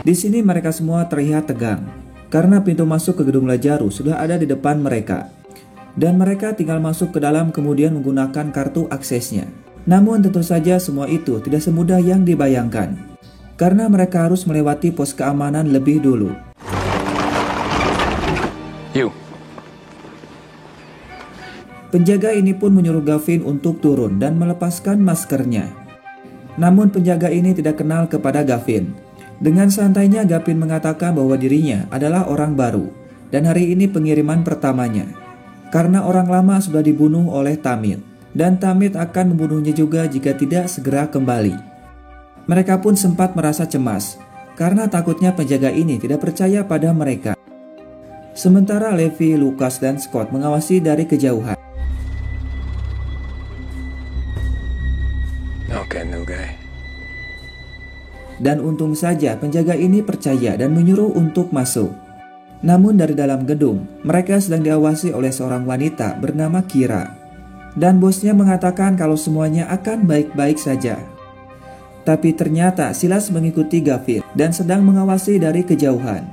Di sini mereka semua terlihat tegang, karena pintu masuk ke gedung Lazarus sudah ada di depan mereka. Dan mereka tinggal masuk ke dalam kemudian menggunakan kartu aksesnya. Namun tentu saja semua itu tidak semudah yang dibayangkan, karena mereka harus melewati pos keamanan lebih dulu. Penjaga ini pun menyuruh Gavin untuk turun dan melepaskan maskernya. Namun penjaga ini tidak kenal kepada Gavin. Dengan santainya Gavin mengatakan bahwa dirinya adalah orang baru dan hari ini pengiriman pertamanya. Karena orang lama sudah dibunuh oleh Tamid dan Tamid akan membunuhnya juga jika tidak segera kembali. Mereka pun sempat merasa cemas karena takutnya penjaga ini tidak percaya pada mereka. Sementara Levi, Lucas, dan Scott mengawasi dari kejauhan. Dan untung saja penjaga ini percaya dan menyuruh untuk masuk. Namun dari dalam gedung, mereka sedang diawasi oleh seorang wanita bernama Kira. Dan bosnya mengatakan kalau semuanya akan baik-baik saja. Tapi ternyata Silas mengikuti Gavin dan sedang mengawasi dari kejauhan.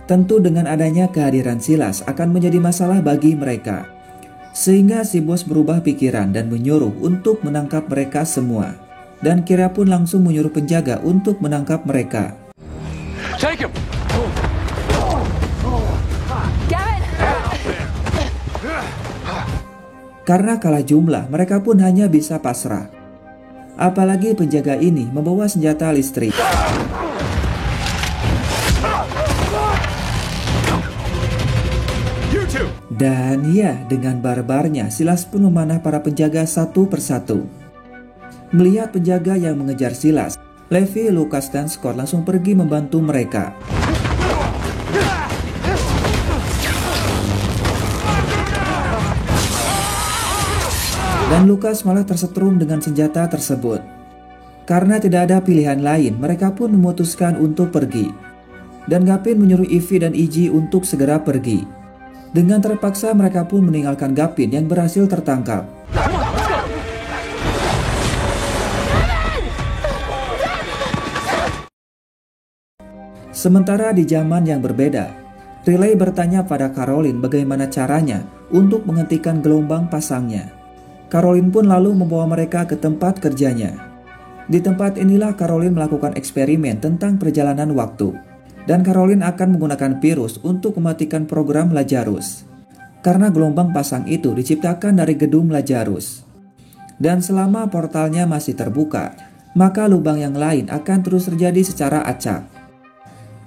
Tentu dengan adanya kehadiran Silas akan menjadi masalah bagi mereka. Sehingga si bos berubah pikiran dan menyuruh untuk menangkap mereka semua. Dan Kira pun langsung menyuruh penjaga untuk menangkap mereka. Take him. Karena kalah jumlah, mereka pun hanya bisa pasrah. Apalagi penjaga ini membawa senjata listrik. Dan ya, dengan barbarnya Silas pun memanah para penjaga satu persatu. Melihat penjaga yang mengejar Silas, Levi, Lucas, dan Scott langsung pergi membantu mereka. Dan Lucas malah tersetrum dengan senjata tersebut. Karena tidak ada pilihan lain, mereka pun memutuskan untuk pergi. Dan Gavin menyuruh Ivy dan Iggy untuk segera pergi. Dengan terpaksa mereka pun meninggalkan Gavin yang berhasil tertangkap. Sementara di zaman yang berbeda, Riley bertanya pada Caroline bagaimana caranya untuk menghentikan gelombang pasangnya. Caroline pun lalu membawa mereka ke tempat kerjanya. Di tempat inilah Caroline melakukan eksperimen tentang perjalanan waktu. Dan Caroline akan menggunakan virus untuk mematikan program Lazarus. Karena gelombang pasang itu diciptakan dari gedung Lazarus. Dan selama portalnya masih terbuka, maka lubang yang lain akan terus terjadi secara acak.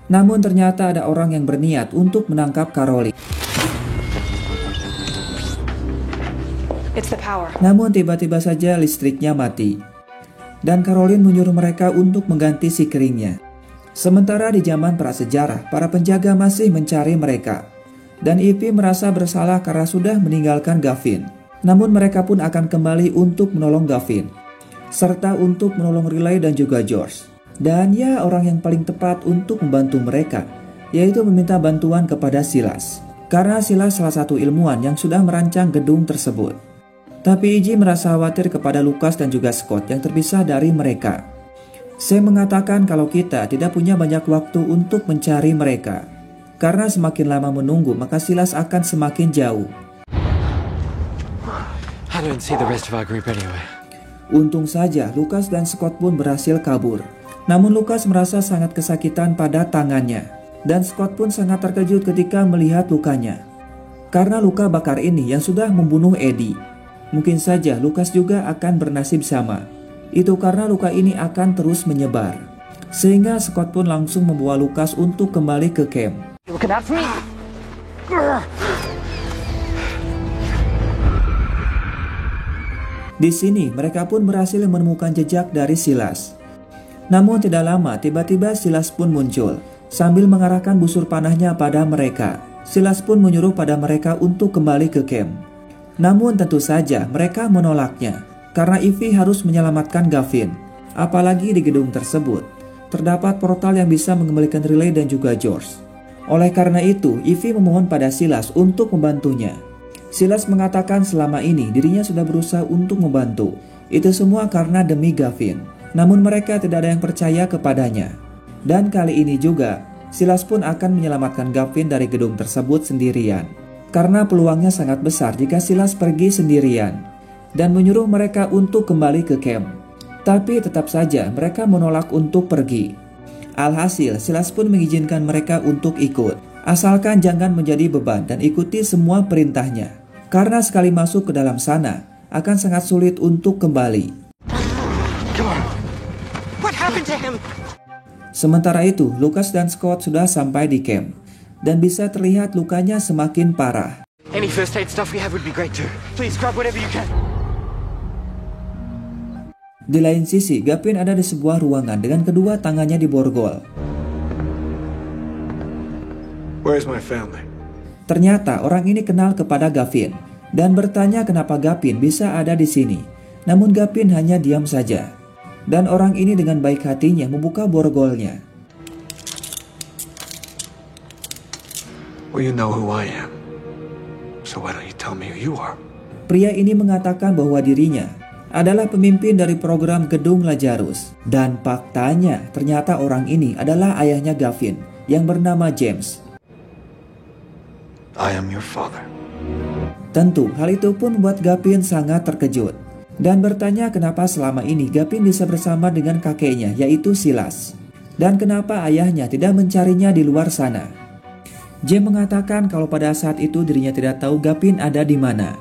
Namun ternyata ada orang yang berniat untuk menangkap Caroline. Namun tiba-tiba saja listriknya mati. Dan Caroline menyuruh mereka untuk mengganti si keringnya. Sementara di zaman prasejarah, para penjaga masih mencari mereka. Dan Ivy merasa bersalah karena sudah meninggalkan Gavin. Namun mereka pun akan kembali untuk menolong Gavin. Serta untuk menolong Riley dan juga George. Dan ya, orang yang paling tepat untuk membantu mereka, yaitu meminta bantuan kepada Silas. Karena Silas salah satu ilmuwan yang sudah merancang gedung tersebut. Tapi Iggy merasa khawatir kepada Lucas dan juga Scott yang terpisah dari mereka. Saya mengatakan kalau kita tidak punya banyak waktu untuk mencari mereka. Karena semakin lama menunggu, maka Silas akan semakin jauh. Untung saja Lucas dan Scott pun berhasil kabur. Namun Lucas merasa sangat kesakitan pada tangannya. Dan Scott pun sangat terkejut ketika melihat lukanya. Karena luka bakar ini yang sudah membunuh Eddie. Mungkin saja Lucas juga akan bernasib sama. Itu karena luka ini akan terus menyebar. Sehingga Scott pun langsung membawa Lucas untuk kembali ke camp. Di sini mereka pun berhasil menemukan jejak dari Silas. Namun tidak lama tiba-tiba Silas pun muncul sambil mengarahkan busur panahnya pada mereka. Silas pun menyuruh pada mereka untuk kembali ke camp. Namun tentu saja mereka menolaknya karena Ivy harus menyelamatkan Gavin. Apalagi di gedung tersebut terdapat portal yang bisa mengembalikan Riley dan juga George. Oleh karena itu Ivy memohon pada Silas untuk membantunya. Silas mengatakan selama ini dirinya sudah berusaha untuk membantu. Itu semua karena demi Gavin. Namun mereka tidak ada yang percaya kepadanya. Dan kali ini juga, Silas pun akan menyelamatkan Gavin dari gedung tersebut sendirian. Karena peluangnya sangat besar jika Silas pergi sendirian dan menyuruh mereka untuk kembali ke camp. Tapi tetap saja mereka menolak untuk pergi. Alhasil, Silas pun mengizinkan mereka untuk ikut, asalkan jangan menjadi beban dan ikuti semua perintahnya. Karena sekali masuk ke dalam sana, akan sangat sulit untuk kembali. Sementara itu, Lucas dan Scott sudah sampai di camp dan bisa terlihat lukanya semakin parah. Any first aid stuff we have would be great too. Please grab whatever you can. Di lain sisi, Gavin ada di sebuah ruangan dengan kedua tangannya diborgol. Where's my family? Ternyata orang ini kenal kepada Gavin dan bertanya kenapa Gavin bisa ada di sini. Namun Gavin hanya diam saja. Dan orang ini dengan baik hatinya membuka borgolnya. Well, you know who I am. So why don't you tell me who you are? Pria ini mengatakan bahwa dirinya adalah pemimpin dari program Gedung Lazarus. Dan faktanya ternyata orang ini adalah ayahnya Gavin yang bernama James. I am your father. Tentu hal itu pun membuat Gavin sangat terkejut dan bertanya kenapa selama ini Gavin bisa bersama dengan kakeknya yaitu Silas, dan kenapa ayahnya tidak mencarinya di luar sana. James mengatakan kalau pada saat itu dirinya tidak tahu Gavin ada di mana.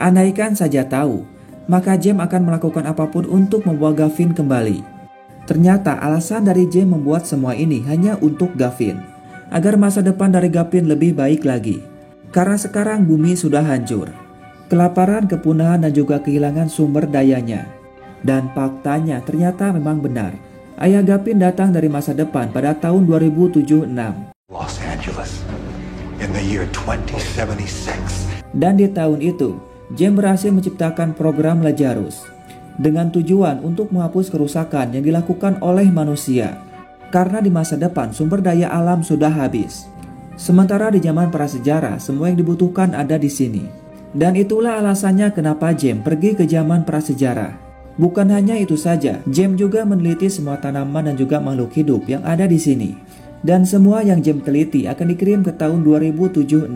Andaikan saja tahu, maka James akan melakukan apapun untuk membawa Gavin kembali. Ternyata alasan dari James membuat semua ini hanya untuk Gavin, agar masa depan dari Gavin lebih baik lagi. Karena sekarang bumi sudah hancur, kelaparan, kepunahan, dan juga kehilangan sumber dayanya. Dan faktanya ternyata memang benar. Ayah Gavin datang dari masa depan pada tahun 2076. Los Angeles in the year 2076. Dan di tahun itu, James berhasil menciptakan program Lazarus dengan tujuan untuk menghapus kerusakan yang dilakukan oleh manusia. Karena di masa depan sumber daya alam sudah habis. Sementara di zaman prasejarah semua yang dibutuhkan ada di sini. Dan itulah alasannya kenapa James pergi ke zaman prasejarah. Bukan hanya itu saja, James juga meneliti semua tanaman dan juga makhluk hidup yang ada di sini. Dan semua yang James teliti akan dikirim ke tahun 2076.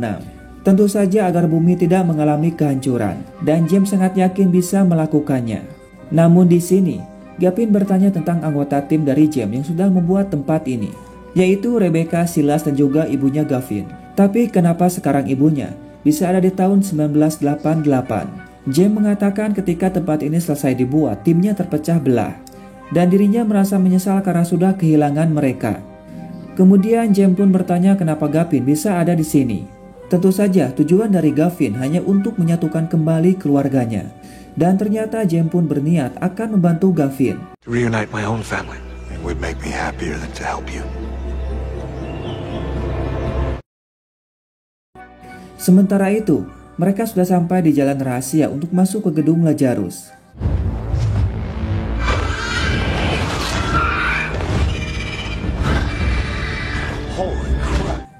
Tentu saja agar bumi tidak mengalami kehancuran, dan James sangat yakin bisa melakukannya. Namun di sini, Gavin bertanya tentang anggota tim dari James yang sudah membuat tempat ini, yaitu Rebecca, Silas, dan juga ibunya Gavin. Tapi kenapa sekarang ibunya bisa ada di tahun 1988? James mengatakan ketika tempat ini selesai dibuat, timnya terpecah belah, dan dirinya merasa menyesal karena sudah kehilangan mereka. Kemudian James pun bertanya kenapa Gavin bisa ada di sini. Tentu saja tujuan dari Gavin hanya untuk menyatukan kembali keluarganya. Dan ternyata James pun berniat akan membantu Gavin. To reunite my own family. It would make me happier than to help you. Sementara itu, mereka sudah sampai di jalan rahasia untuk masuk ke gedung Lazarus.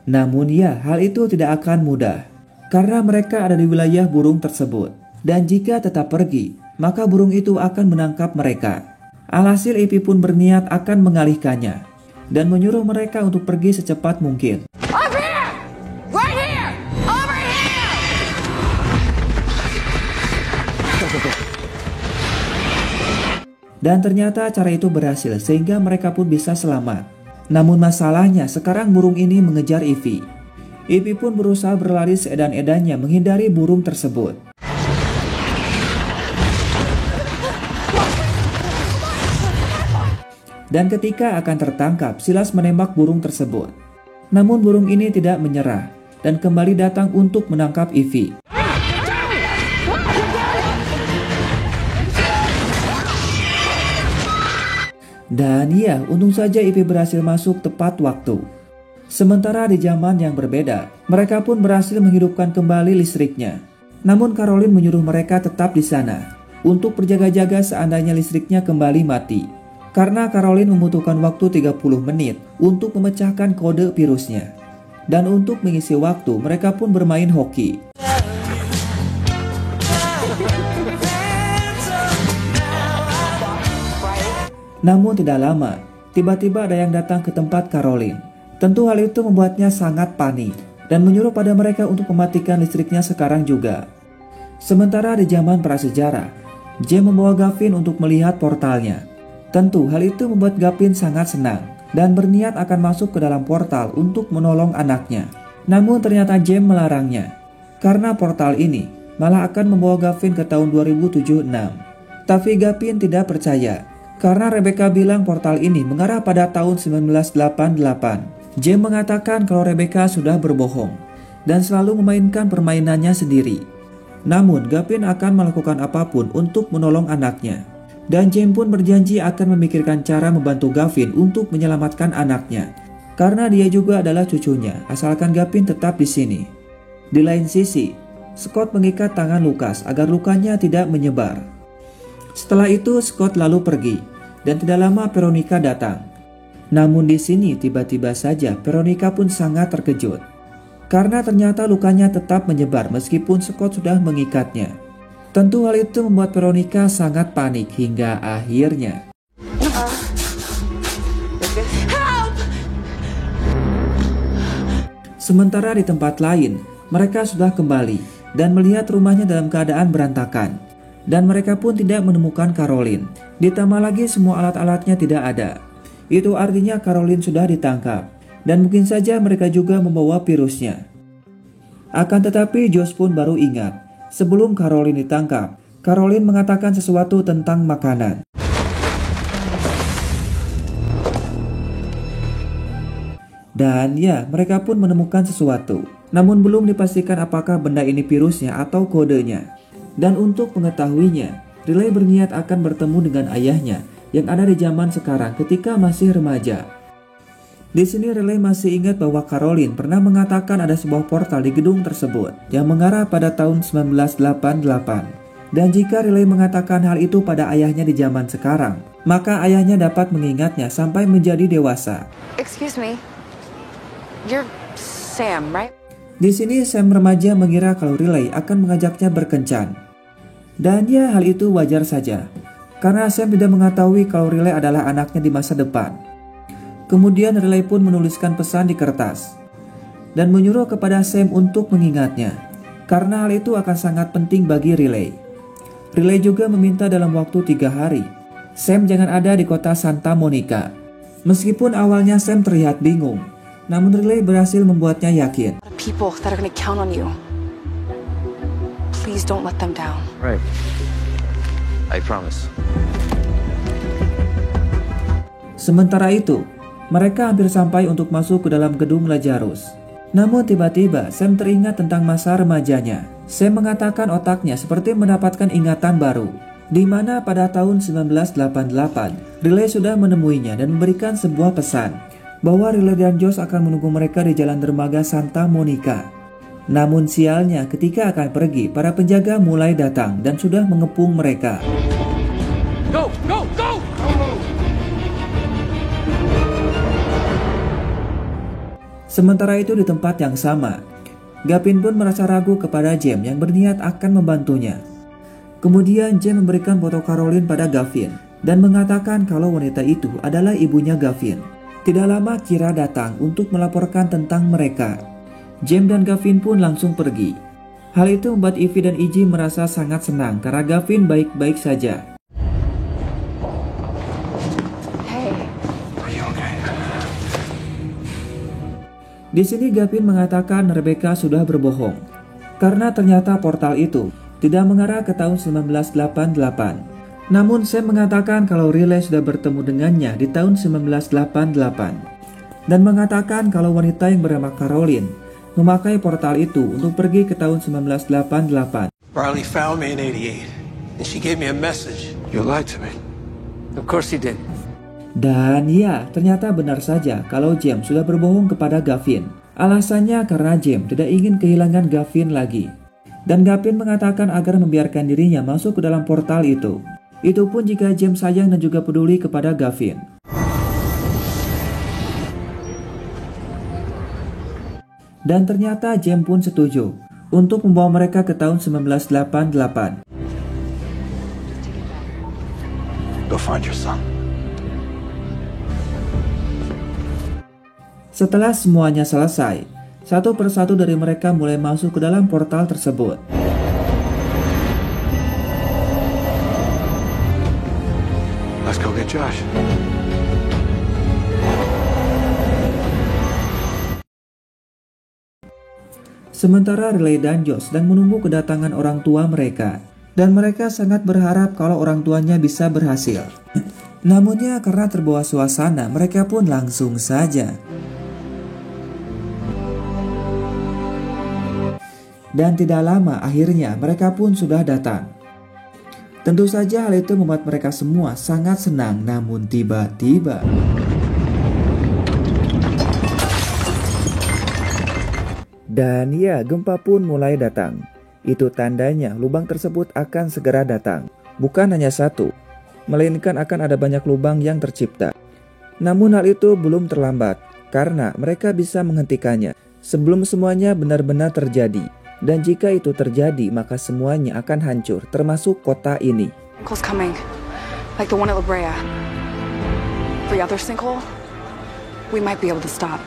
Namun ya, hal itu tidak akan mudah, karena mereka ada di wilayah burung tersebut. Dan jika tetap pergi, maka burung itu akan menangkap mereka. Alhasil Ivy pun berniat akan mengalihkannya, dan menyuruh mereka untuk pergi secepat mungkin. Over here! Right here! Over here! Dan ternyata cara itu berhasil sehingga mereka pun bisa selamat. Namun masalahnya sekarang burung ini mengejar Ivy. Ivy pun berusaha berlari seedan-edannya menghindari burung tersebut. Dan ketika akan tertangkap, Silas menembak burung tersebut. Namun burung ini tidak menyerah dan kembali datang untuk menangkap Ivy. Dan ya, untung saja Ivy berhasil masuk tepat waktu. Sementara di zaman yang berbeda, mereka pun berhasil menghidupkan kembali listriknya. Namun Caroline menyuruh mereka tetap di sana untuk berjaga-jaga seandainya listriknya kembali mati. Karena Caroline membutuhkan waktu 30 menit untuk memecahkan kode virusnya. Dan untuk mengisi waktu, mereka pun bermain hoki. Namun tidak lama, tiba-tiba ada yang datang ke tempat Caroline. Tentu hal itu membuatnya sangat panik dan menyuruh pada mereka untuk mematikan listriknya sekarang juga. Sementara di zaman prasejarah, James membawa Gavin untuk melihat portalnya. Tentu hal itu membuat Gavin sangat senang dan berniat akan masuk ke dalam portal untuk menolong anaknya. Namun ternyata James melarangnya, karena portal ini malah akan membawa Gavin ke tahun 2076. Tapi Gavin tidak percaya, karena Rebecca bilang portal ini mengarah pada tahun 1988. James mengatakan kalau Rebecca sudah berbohong dan selalu memainkan permainannya sendiri. Namun Gavin akan melakukan apapun untuk menolong anaknya. Dan James pun berjanji akan memikirkan cara membantu Gavin untuk menyelamatkan anaknya, karena dia juga adalah cucunya, asalkan Gavin tetap di sini. Di lain sisi, Scott mengikat tangan Lucas agar lukanya tidak menyebar. Setelah itu Scott lalu pergi dan tidak lama Veronica datang. Namun di sini tiba-tiba saja Veronica pun sangat terkejut, karena ternyata lukanya tetap menyebar meskipun Scott sudah mengikatnya. Tentu hal itu membuat Veronica sangat panik hingga akhirnya. Sementara di tempat lain, mereka sudah kembali dan melihat rumahnya dalam keadaan berantakan. Dan mereka pun tidak menemukan Caroline. Ditambah lagi semua alat-alatnya tidak ada. Itu artinya Caroline sudah ditangkap, dan mungkin saja mereka juga membawa virusnya. Akan tetapi Josh pun baru ingat, sebelum Caroline ditangkap, Caroline mengatakan sesuatu tentang makanan. Dan ya, mereka pun menemukan sesuatu, namun belum dipastikan apakah benda ini virusnya atau kodenya. Dan untuk mengetahuinya, Riley berniat akan bertemu dengan ayahnya yang ada di zaman sekarang ketika masih remaja. Di sini Riley masih ingat bahwa Caroline pernah mengatakan ada sebuah portal di gedung tersebut yang mengarah pada tahun 1988. Dan jika Riley mengatakan hal itu pada ayahnya di zaman sekarang, maka ayahnya dapat mengingatnya sampai menjadi dewasa. Excuse me. You're Sam, right? Di sini Sam remaja mengira kalau Riley akan mengajaknya berkencan. Dan ya, hal itu wajar saja, karena Sam tidak mengetahui kalau Riley adalah anaknya di masa depan. Kemudian Riley pun menuliskan pesan di kertas dan menyuruh kepada Sam untuk mengingatnya, karena hal itu akan sangat penting bagi Riley. Riley juga meminta dalam waktu 3 hari, Sam jangan ada di kota Santa Monica. Meskipun awalnya Sam terlihat bingung, namun Riley berhasil membuatnya yakin. People that are gonna count on you. Please don't let them down. Right. I promise. Sementara itu, mereka hampir sampai untuk masuk ke dalam gedung Lazarus. Namun tiba-tiba Sam teringat tentang masa remajanya. Sam mengatakan otaknya seperti mendapatkan ingatan baru, di mana pada tahun 1988, Riley sudah menemuinya dan memberikan sebuah pesan bahwa Riley dan Josh akan menunggu mereka di jalan dermaga Santa Monica. Namun sialnya, ketika akan pergi, para penjaga mulai datang dan sudah mengepung mereka. Go! Go! Go! Sementara itu di tempat yang sama, Gavin pun merasa ragu kepada James yang berniat akan membantunya. Kemudian James memberikan foto Caroline pada Gavin dan mengatakan kalau wanita itu adalah ibunya Gavin. Tidak lama Kira datang untuk melaporkan tentang mereka. James dan Gavin pun langsung pergi. Hal itu membuat Ivy dan Iggy merasa sangat senang karena Gavin baik-baik saja. Hey. Are you okay? Di sini Gavin mengatakan Rebecca sudah berbohong karena ternyata portal itu tidak mengarah ke tahun 1988. Namun Sam mengatakan kalau Riley sudah bertemu dengannya di tahun 1988 dan mengatakan kalau wanita yang bernama Caroline memakai portal itu untuk pergi ke tahun 1988. Riley found me in 88, and she gave me a message. You lied to me. Of course he did. Dan ya, ternyata benar saja kalau James sudah berbohong kepada Gavin. Alasannya karena James tidak ingin kehilangan Gavin lagi. Dan Gavin mengatakan agar membiarkan dirinya masuk ke dalam portal itu. Itu pun jika James sayang dan juga peduli kepada Gavin. Dan ternyata James pun setuju untuk membawa mereka ke tahun 1988. Go find your son. Setelah semuanya selesai, satu persatu dari mereka mulai masuk ke dalam portal tersebut. Let's go get Josh. Sementara Riley dan Josh sedang menunggu kedatangan orang tua mereka, dan mereka sangat berharap kalau orang tuanya bisa berhasil. Namunnya karena terbawa suasana, mereka pun langsung saja. Dan tidak lama akhirnya mereka pun sudah datang. Tentu saja hal itu membuat mereka semua sangat senang, namun tiba-tiba dan ya, gempa pun mulai datang. Itu tandanya lubang tersebut akan segera datang. Bukan hanya satu, melainkan akan ada banyak lubang yang tercipta. Namun hal itu belum terlambat, karena mereka bisa menghentikannya sebelum semuanya benar-benar terjadi. Dan jika itu terjadi, maka semuanya akan hancur, termasuk kota ini. Sinkhole's coming, like the one at La Brea. The other sinkhole, we might be able to stop.